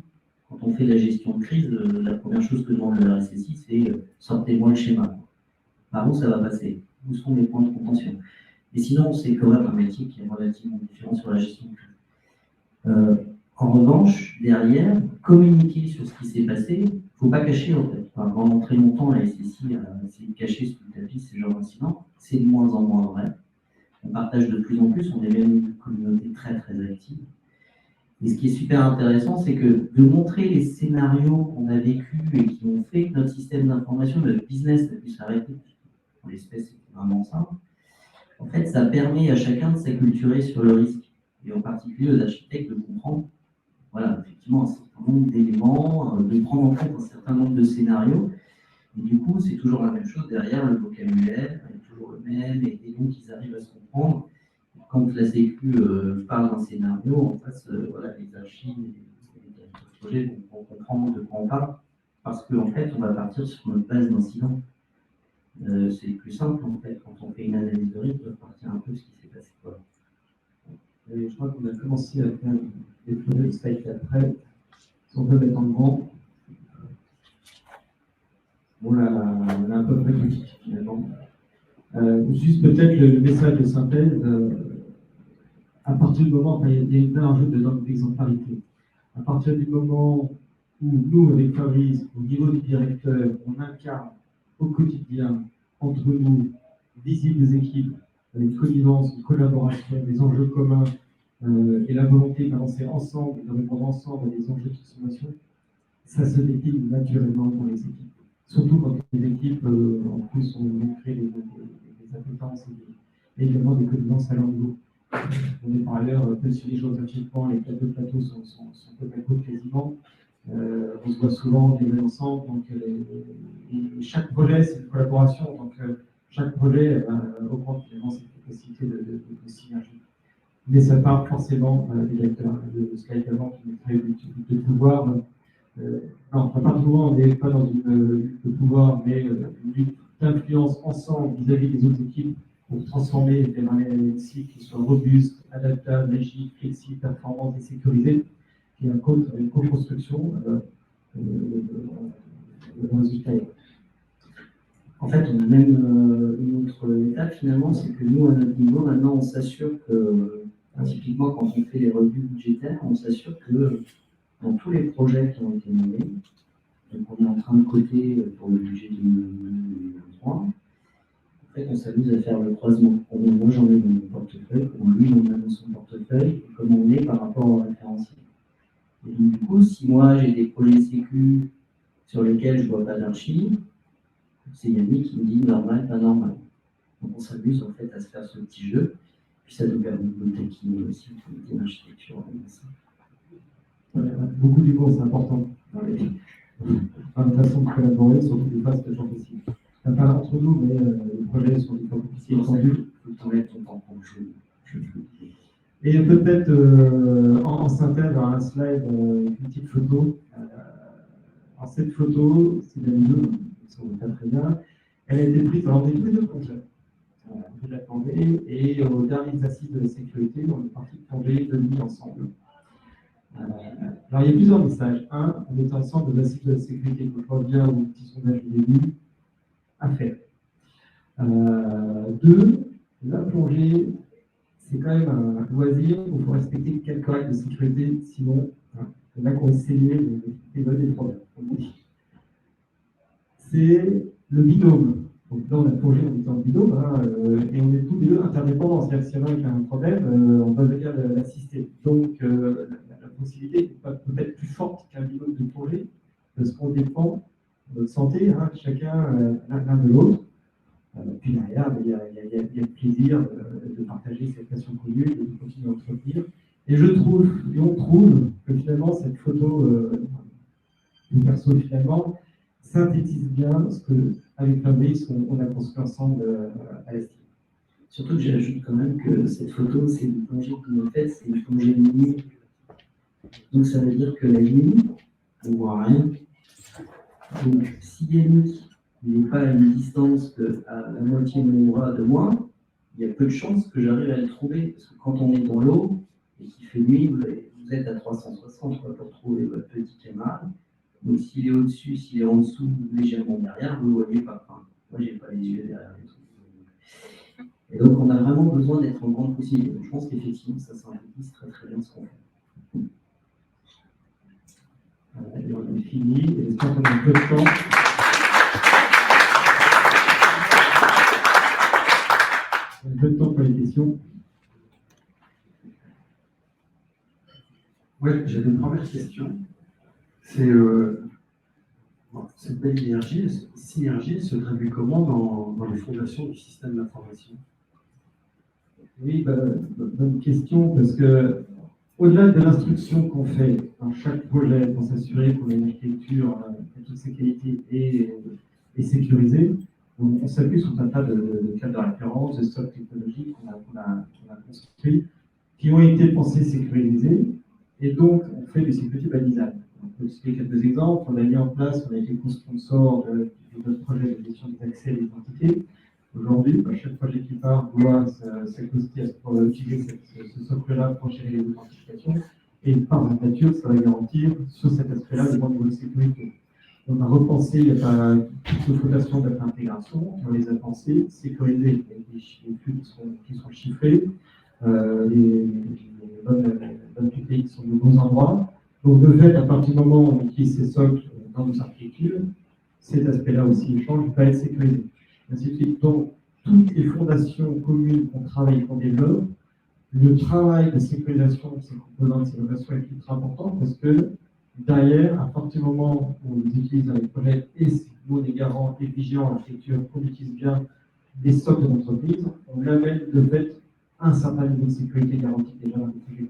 quand on fait la gestion de crise, la première chose que demande le RSSI, c'est sortez-moi le schéma. Par où ça va passer? Où sont les points de contention? Et sinon, c'est quand même un métier qui est relativement différent sur la gestion de crise. En revanche, derrière, communiquer sur ce qui s'est passé, il ne faut pas cacher en fait. Pendant très longtemps, la SSI a essayé de cacher sous le tapis ces genres d'incidents. C'est de moins en moins vrai. On partage de plus en plus, on est même une communauté très très active. Et ce qui est super intéressant, c'est que de montrer les scénarios qu'on a vécus et qui ont fait que notre système d'information, notre business a pu s'arrêter, pour l'espèce c'est vraiment simple, en fait, ça permet à chacun de s'acculturer sur le risque, et en particulier aux architectes de comprendre voilà, effectivement, un certain nombre d'éléments, de prendre en compte un certain nombre de scénarios. Et du coup, c'est toujours la même chose derrière, le vocabulaire est toujours le même, et donc ils arrivent à se comprendre. Quand la Sécu parle d'un scénario, en face, voilà, les archives et les projets vont comprendre de quoi on parle, parce qu'en fait, on va partir sur notre base d'incident. C'est plus simple en fait. Quand on fait une analyse de risque, on peut partir un peu ce qui s'est passé. Voilà. Et je crois qu'on a commencé à faire des projets de slide après. Si on peut mettre en grand. On a un peu près tout finalement. Juste peut-être le message de synthèse. À partir du moment, enfin, il y a une valeur ajoute d'exemplarité. À partir du moment où nous, avec Fabrice, au niveau du directeur, on incarne au quotidien, entre nous, visibles des équipes, avec connivence, une collaboration, des enjeux communs et la volonté d'avancer ensemble et de répondre ensemble à des enjeux de consommation, ça se décline naturellement dans les équipes. Surtout quand les équipes, en plus, ont créé des appétences et également des connivences à leur niveau. On est par ailleurs positionnés géographiquement, les plateaux sont côte à côte quasiment. On se voit souvent, on développe ensemble. Donc, et chaque projet, c'est une collaboration. Donc, chaque projet augmente finalement cette capacité de synergie. Mais ça part forcément des directeurs. De ce également qui mettrait de pouvoir. Non, à partir du moment où on n'est pas dans une lutte de pouvoir, mais une lutte d'influence ensemble vis-à-vis des autres équipes pour transformer vers un cycle qui soit robuste, adaptable, agile, flexible, performant et sécurisé, qui est une co-construction, le résultat est. En fait, on a même une autre étape finalement, c'est que nous, à notre niveau, maintenant, on s'assure que, typiquement, quand on fait les revues budgétaires, on s'assure que dans tous les projets qui ont été menés, donc on est en train de coter pour le budget de 2023, en fait, on s'amuse à faire le croisement. Moi, j'en ai dans mon portefeuille, comment lui, on a dans son portefeuille, et comment on est par rapport au référentiel. Et donc, du coup, si moi, j'ai des projets sécu sur lesquels je ne vois pas d'archi, c'est Yannick qui me dit normal, pas normal. Donc, on s'amuse en fait à se faire ce petit jeu, puis ça nous permet de taquiner aussi le comité d'architecture. Beaucoup d'humour, c'est important dans la façon de collaborer, surtout des phases que j'en possible. Pas entre nous, mais les projets sont des fois plus étendus. Il faut mettre ton temps pour jouer. Et peut-être en synthèse, dans un slide, une petite photo. Alors cette photo, c'est la vidéo, ça ne voit pas très bien. Elle a été prise dans tous les deux projets. De la plongée et aux derniers assises de la sécurité, on est parti de plonger 2 nuits ensemble. Alors, il y a plusieurs messages. Un, on est ensemble de la cycle de la sécurité, que je vois bien au petit sondage du début, à faire. Deux, la plongée, c'est quand même un loisir où il faut respecter quelques règles de sécurité, sinon, c'est là qu'on va essayer des problèmes. C'est le binôme. Donc là, on a plongé en étant binôme, et on est tous les deux interdépendants. C'est-à-dire que s'il y en a un qui a un problème, on va venir l'assister. Donc, la possibilité peut être plus forte qu'un binôme de plongée, parce qu'on dépend de notre santé, chacun l'un de l'autre. Puis derrière, il y a le plaisir de partager cette passion commune et de continuer à entretenir. Et on trouve que finalement, cette photo, une perso finalement, synthétise bien ce qu'avec Fabrice, on a construit ensemble à l'Estime. Surtout que j'ajoute quand même que cette photo, c'est une plongée qu'on a faite, c'est une plongée de nuit. Donc ça veut dire que la nuit, on ne voit rien. Donc si Yannick n'est pas à une distance à la moitié de mon bras de moi, il y a peu de chances que j'arrive à le trouver. Parce que quand on est dans l'eau et qu'il fait nuit, vous êtes à 360 pour trouver votre petit camarade. Donc s'il est au-dessus, s'il est en dessous, légèrement derrière, vous ne le voyez pas. Enfin, moi, je n'ai pas les yeux derrière les trucs. Et donc, on a vraiment besoin d'être en grande possibilité. Donc, je pense qu'effectivement, ça synthétise très très bien ce qu'on fait. Et on a fini, et j'espère qu'on a un peu de temps. On a un peu de temps pour les questions. Oui, j'avais une première question. C'est cette belle synergie se traduit comment dans les fondations du système d'information? Oui, bonne question, parce que au-delà de l'instruction qu'on fait dans chaque projet pour s'assurer que l'architecture a toutes ses qualités et sécurisée, on s'appuie sur un tas de cadres de référence, de stocks technologiques qu'on a construits, qui ont été pensés sécurisés, et donc on fait du security by design. On peut citer quelques exemples. On a mis en place, on a été co-sponsor du d'autres projets de gestion des accès et des identités. Aujourd'hui, chaque projet qui part doit s'accoster pour utiliser ce socle-là pour gérer les authentifications. Et par nature, ça va garantir sur cet aspect-là le bon niveau de sécurité. On a repensé, il n'y a pas toute fondation d'intégration, on les a pensés, sécurisés, avec des flux qui sont chiffrés, les bonnes QPI sont de bons endroits. Donc, de fait, à partir du moment où on utilise ces socles dans nos architectures, cet aspect-là aussi échange va être sécurisé. Ainsi de suite. Donc, toutes les fondations communes qu'on travaille, qu'on développe, le travail de sécurisation de ces composantes, ces innovations est ultra important parce que derrière, à partir du moment où on les utilise dans les projets et nous, on est garant et vigilant à l'architecture, qu'on utilise bien des stocks de l'entreprise, on amène de fait un certain niveau de sécurité garanti déjà dans les projets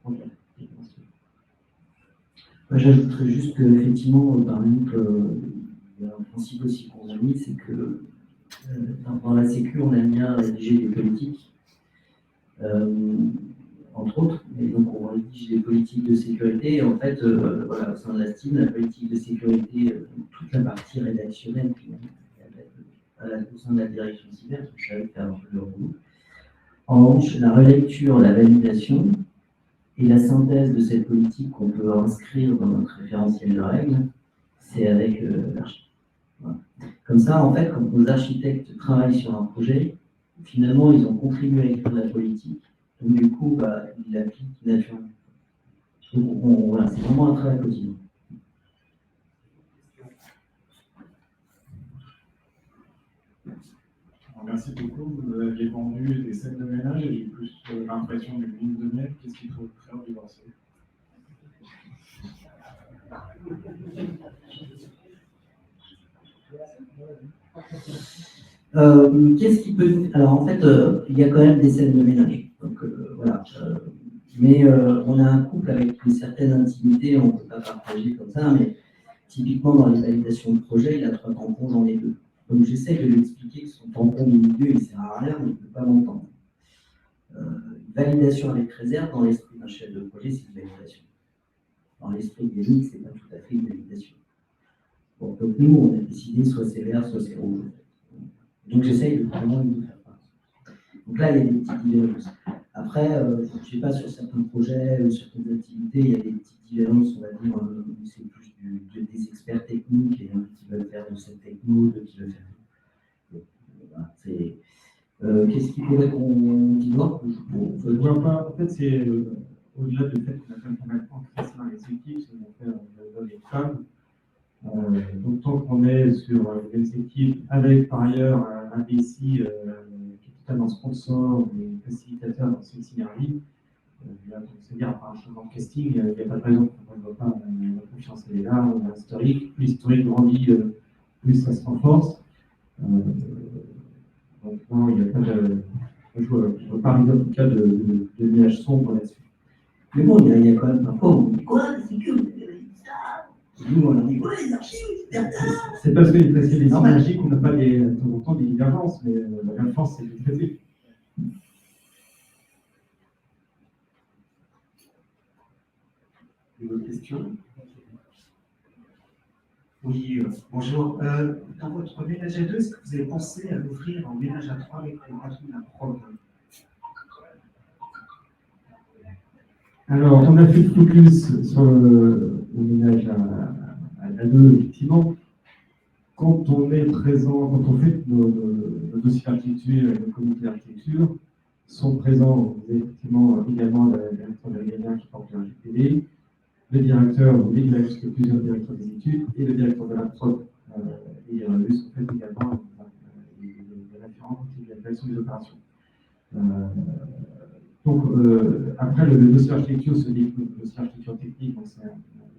qu'on gère. J'ajouterais juste qu'effectivement, par exemple, il y a un principe aussi qu'on a mis, c'est que dans la sécu, on aime bien rédiger des politiques, entre autres, et donc on rédige des politiques de sécurité, et en fait, voilà, au sein de la STEAM, la politique de sécurité, toute la partie rédactionnelle, au sein de la direction cyber, je savais faire un peu le rôle. En revanche, la relecture, la validation, et la synthèse de cette politique qu'on peut inscrire dans notre référentiel de règles, c'est avec l'architecte. Voilà. Comme ça, en fait, quand nos architectes travaillent sur un projet, finalement, ils ont contribué à écrire la politique. Donc, du coup, ils l'appliquent naturellement. Donc, voilà, c'est vraiment un travail quotidien. Merci beaucoup. Vous aviez vendu des scènes de ménage et j'ai plus l'impression d'une ligne de miel. Qu'est-ce qu'il faut faire divorcer? Qu'est-ce qui peut... Alors, en fait, il y a quand même des scènes de ménage. Donc, voilà. Mais on a un couple avec une certaine intimité, on ne peut pas partager comme ça, mais typiquement, dans les validations de projet, il a 3 tampons, j'en ai 2. Donc j'essaie de lui expliquer que son tampon du milieu, il ne sert à rien, mais il ne peut pas m'entendre. Validation avec réserve, dans l'esprit d'un chef de projet, c'est une validation. Dans l'esprit des LIC, ce n'est pas tout à fait une validation. Bon, donc nous, on a décidé soit c'est vert, soit c'est rouge. Donc j'essaye de vraiment lui faire part. Donc là, il y a des petites divergences. Après, je ne sais pas, sur certains projets ou certaines activités, il y a des petites divergences, on va dire, c'est plus des experts techniques et qui veulent faire de cette techno, qui veulent faire. Voilà, qu'est-ce qu'il faudrait qu'on ignore? Je ne vois pas. En fait, c'est au-delà du fait qu'on a quand même pas mal de dans les équipes, c'est qu'on fait d'hommes et de femmes. Donc, tant qu'on est sur les mêmes équipes, avec par ailleurs un DSI qui est totalement sponsor et facilitateur dans cette synergie, c'est-à-dire par un changement de casting, il n'y a pas de raison qu'on ne voit pas la confiance, elle est là, on a l'historique, plus l'historique grandit, plus ça se renforce. Donc, non, il n'y a pas de. Je ne vois pas arriver en tout cas de nuages sombres là-dessus. Mais bon, il y a quand même parfois, on dit quoi, c'est que vous avez dit ça? Nous, on leur dit quoi, les archives, c'est parce qu'il y a des synergies qu'on n'a pas de temps en temps des divergences, mais la confiance, c'est tout traité. Une autre question? Oui, bonjour. Dans votre ménage à 2, est-ce que vous avez pensé à l'ouvrir en ménage à 3 avec les patrouilles de la prod? Alors, on a fait le focus sur le ménage à 2, effectivement. Quand on est présent, quand on fait nos dossiers d'architecture et nos comités d'architecture, sont présents effectivement également la directeur de la qui porte le RGPD, le directeur, il y a plusieurs directeurs des études, et le directeur de la prod. Et eux sont fait également les référents de la direction des opérations. Donc, après, le dossier architecture se décline, le dossier architecture technique, donc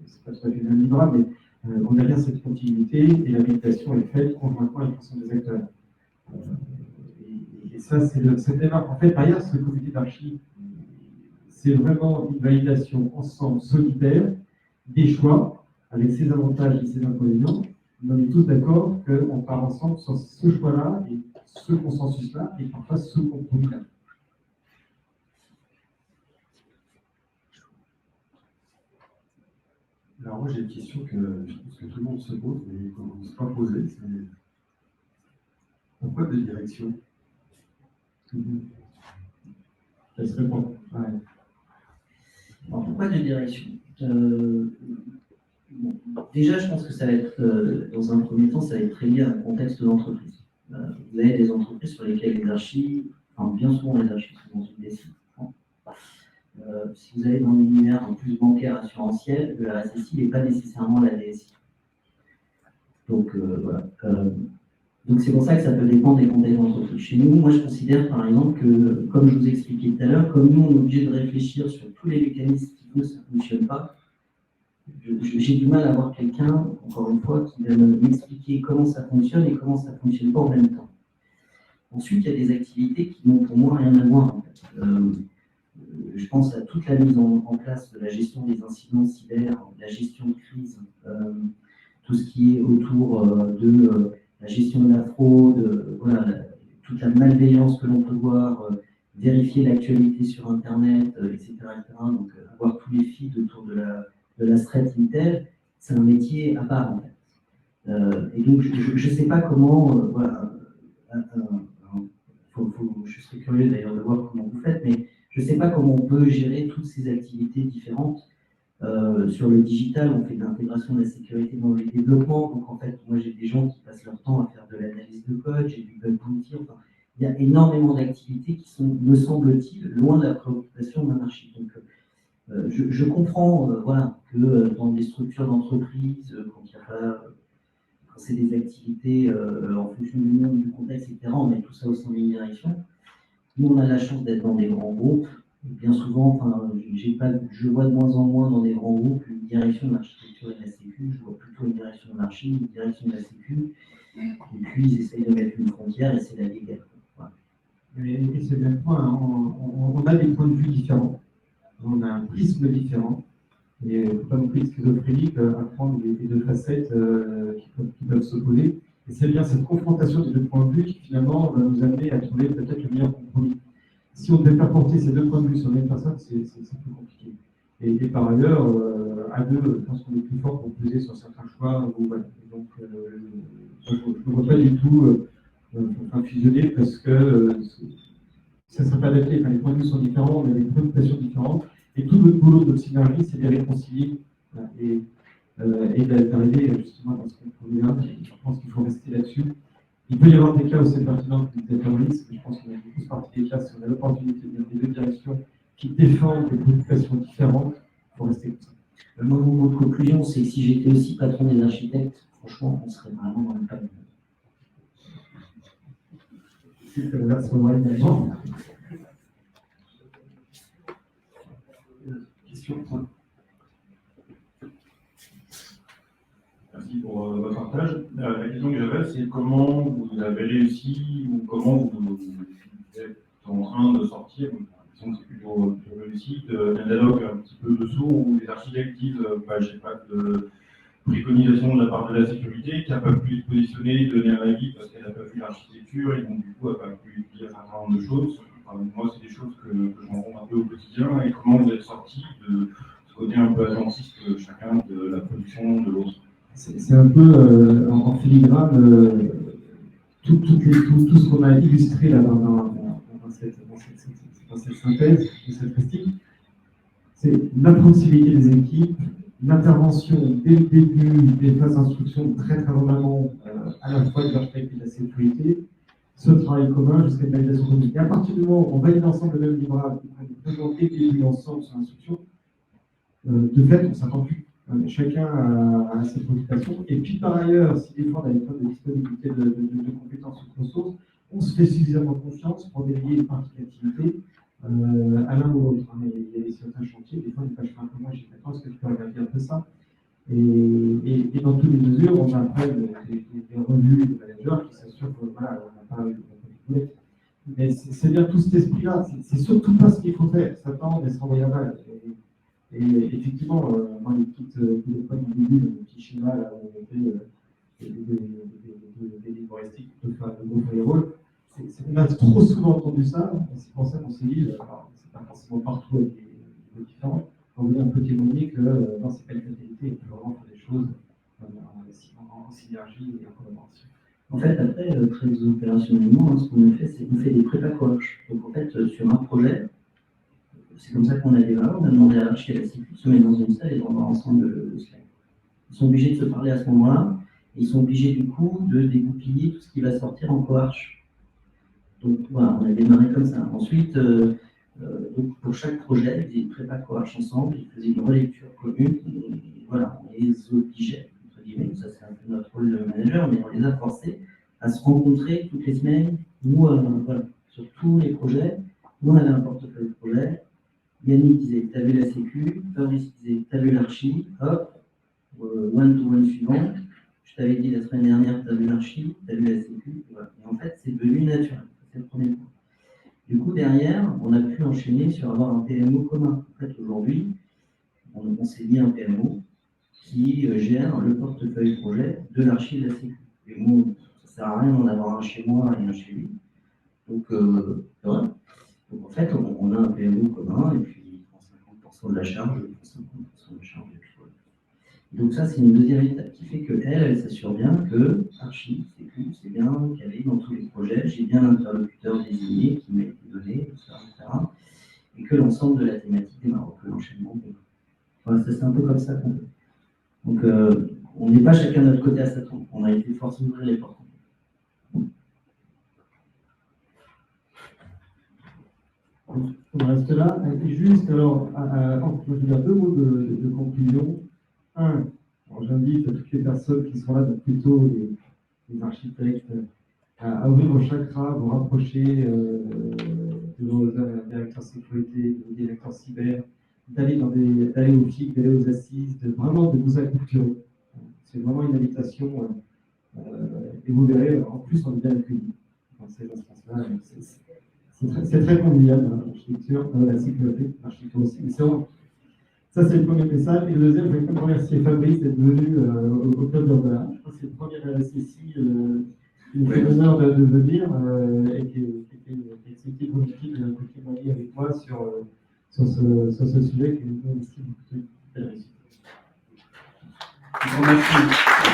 c'est pas tout à fait le même livre, mais on a bien cette continuité et la validation est faite conjointement avec l'ensemble des acteurs. Et ça, c'est cette démarche. En fait, derrière ce comité d'archi, c'est vraiment une validation ensemble solidaire des choix avec ses avantages et ses inconvénients. On est tous d'accord qu'on part ensemble sur ce choix-là et ce consensus-là et parfois ce compromis-là. Alors moi j'ai une question que je pense que tout le monde se pose, mais qu'on ne s'est pas posée, c'est pourquoi de direction? Ça se répond. Ouais. Alors, pourquoi de direction? Bon, déjà, je pense que ça va être, dans un premier temps, ça va être très lié à un contexte d'entreprise. Vous avez des entreprises sur lesquelles les archives, enfin bien souvent les archives sont dans une DSI. Si vous allez dans l'univers en plus bancaire assurantiel, le RSSI n'est pas nécessairement la DSI. Donc voilà. Donc c'est pour ça que ça peut dépendre des contextes d'entreprise. Chez nous, moi je considère par exemple que, comme je vous expliquais tout à l'heure, comme nous on est obligé de réfléchir sur tous les mécanismes qui font que ça ne fonctionne pas, j'ai du mal à voir quelqu'un, encore une fois, qui va m'expliquer comment ça fonctionne et comment ça ne fonctionne pas en même temps. Ensuite, il y a des activités qui n'ont pour moi rien à voir. En fait. Je pense à toute la mise en place de la gestion des incidents cyber, de la gestion de crise, tout ce qui est autour de la gestion de la fraude, voilà, toute la malveillance que l'on peut voir, vérifier l'actualité sur Internet, etc., etc. Donc, avoir tous les feeds autour de la threat intel, c'est un métier à part, en fait. Et donc, je ne sais pas comment, voilà, je serais curieux d'ailleurs de voir comment vous faites, mais je ne sais pas comment on peut gérer toutes ces activités différentes. Sur le digital, on fait de l'intégration de la sécurité dans le développement. Donc, en fait, moi, j'ai des gens qui passent leur temps à faire de l'analyse de code, j'ai du bug bounty. Enfin, il y a énormément d'activités qui sont, me semble-t-il, loin de la préoccupation d'un archi. Donc, je comprends voilà, que dans des structures d'entreprise, quand c'est des activités en fonction du monde, du contexte, etc., on met tout ça au sein d'une direction. Nous, on a la chance d'être dans des grands groupes. Bien souvent, je vois de moins en moins dans des grands groupes une direction de l'architecture et de la sécu. Je vois plutôt une direction de l'archi, une direction de la sécu. Et puis, ils essayent de mettre une frontière et c'est la guerre. Voilà. Et c'est bien le point. Hein. On a des points de vue différents. On a un prisme différent. Et il ne faut pas non plus être schizophrénique à prendre les deux facettes qui peuvent s'opposer. Et c'est bien cette confrontation des deux points de vue qui finalement va nous amener à trouver peut-être le meilleur compromis. Si on devait faire porter ces deux points de vue sur une personne, c'est plus compliqué. Et par ailleurs, à deux, je pense qu'on est plus fort pour peser sur certains choix. Voilà. Donc, je ne vois pas du tout fusionner parce que ça ne serait pas adapté. Enfin, les points de vue sont différents, on a des préoccupations différentes. Et tout le boulot de notre synergie, c'est de les réconcilier et d'arriver justement dans ce compromis-là. Je pense qu'il faut rester là-dessus. Il peut y avoir des cas où c'est pertinent que des terroristes, mais je pense qu'on a beaucoup partie des cas, si on a l'opportunité de mettre les deux directions qui défendent des préoccupations différentes, il faut rester comme ça. Mon mot de conclusion, c'est que si j'étais aussi patron des architectes, franchement, on serait vraiment dans le pas. Question. Merci pour votre partage. La question que j'avais, c'est comment vous avez réussi ou comment vous êtes en train de sortir, j'ai l'impression que c'est plutôt réussi, d'un dialogue un petit peu de sourd où les architectes disent j'ai pas de préconisation de la part de la sécurité, qui n'a pas pu se positionner, donner un avis parce qu'elle n'a pas vu l'architecture et donc du coup n'a pas pu dire un certain nombre de choses. Enfin, moi, c'est des choses que je rencontre un peu au quotidien. Et comment vous êtes sorti de ce côté un peu attentiste chacun de la production de l'autre? C'est un peu en filigrane tout ce qu'on a illustré là dans cette synthèse, de cette plastique. C'est la proximité des équipes, l'intervention dès le début des phases d'instruction très très en amont, à la fois de l'architecte et de la sécurité, ce travail commun jusqu'à une validation commune. Et à partir du moment où on valide ensemble le même livrable, on présente dès le début ensemble sur l'instruction, de fait, on ne s'attend plus. Chacun a ses préoccupations. Et puis par ailleurs, si des fois on a des problèmes de disponibilité de compétences ou de ressources, on se fait suffisamment confiance pour dédier une partie de l'activité à l'un ou l'autre. Il y a certains chantiers, des fois, je fais un peu moins, j'ai est-ce que tu peux regarder un peu ça? Et dans toutes les mesures, on a après des revues de managers qui s'assurent qu'on n'a pas eu de boulette. Mais c'est bien tout cet esprit-là, c'est surtout pas ce qu'il faut faire, s'attendre et se renvoyer à balle. Et effectivement, moi, les petites téléphones du début, le petit schéma là où on fait des livres horistiques pour faire de gros firewall, on a trop souvent entendu ça, et c'est pour ça qu'on s'est dit, c'est pas forcément partout avec des différents, on voulait un peu témoigner que non, c'est pas une fatalité, il faut choses en synergie et en collaboration. En fait, après, très opérationnellement, ce qu'on a fait, c'est qu'on fait des prépa coach. Donc, en fait, sur un projet, c'est comme ça qu'on a démarré. On a demandé à l'archi et à la sécu de se mettre dans une salle et de revoir ensemble le Slack. Ils sont obligés de se parler à ce moment-là. Et ils sont obligés, du coup, de dégoupiller tout ce qui va sortir en coarch. Donc, voilà, on a démarré comme ça. Ensuite, donc, pour chaque projet, ils faisaient une prépa coarch ensemble. Ils faisaient une relecture commune. Et voilà, on les obligeait, entre guillemets. Ça, c'est un peu notre rôle de manager, mais on les a forcés à se rencontrer toutes les semaines. Nous, voilà, sur tous les projets. Nous, on avait un portefeuille de projets. Yannick disait, t'as vu la sécu, Fabrice disait, t'as vu l'archi, hop, one-to-one suivant. Je t'avais dit la semaine dernière, t'as vu l'archi, t'as vu la sécu, voilà. Et en fait, c'est devenu naturel, c'est le premier point. Du coup, derrière, on a pu enchaîner sur avoir un PMO commun. En fait, aujourd'hui, on s'est mis un PMO qui gère le portefeuille projet de l'archi et de la sécu. Et moi, ça ne sert à rien d'en avoir un chez moi et un chez lui. Donc, voilà. Donc en fait, on a un PMO commun et puis ils font 50% de la charge, ils font 50% de la charge. Et puis voilà. Donc ça, c'est une deuxième étape qui fait qu'elle, elle s'assure bien que Archi, c'est bien calé dans tous les projets, j'ai bien l'interlocuteur désigné qui met les données, etc. Et que l'ensemble de la thématique démarre, que l'enchaînement. Voilà, c'est un peu comme ça qu'on fait. Donc on n'est pas chacun de notre côté à sa tombe, on a été forcé d'ouvrir les portes. On reste là. Et juste, alors, je vais dire deux mots de conclusion. Un, j'invite toutes les personnes qui sont là, donc plutôt les architectes, à ouvrir vos chakras, vous rapprocher de vos directeurs sécurité, de vos directeurs cyber, d'aller au FIC, d'aller aux assises, vraiment de vous acculturer. C'est vraiment une invitation. Et vous verrez, en plus, on est bien accueillis dans ces instances-là. C'est très convivial, l'architecture, la sécurité, l'architecture aussi. Mais ça, c'est le premier message. Et le deuxième, je voulais remercier Fabrice d'être venu au Club d'Urbain. Je crois que c'est le premier RSSI qui nous fait l'honneur de venir et qui a accepté pour l'équipe de témoigner avec moi sur ce sujet qui nous donne aussi beaucoup de réussite. Merci.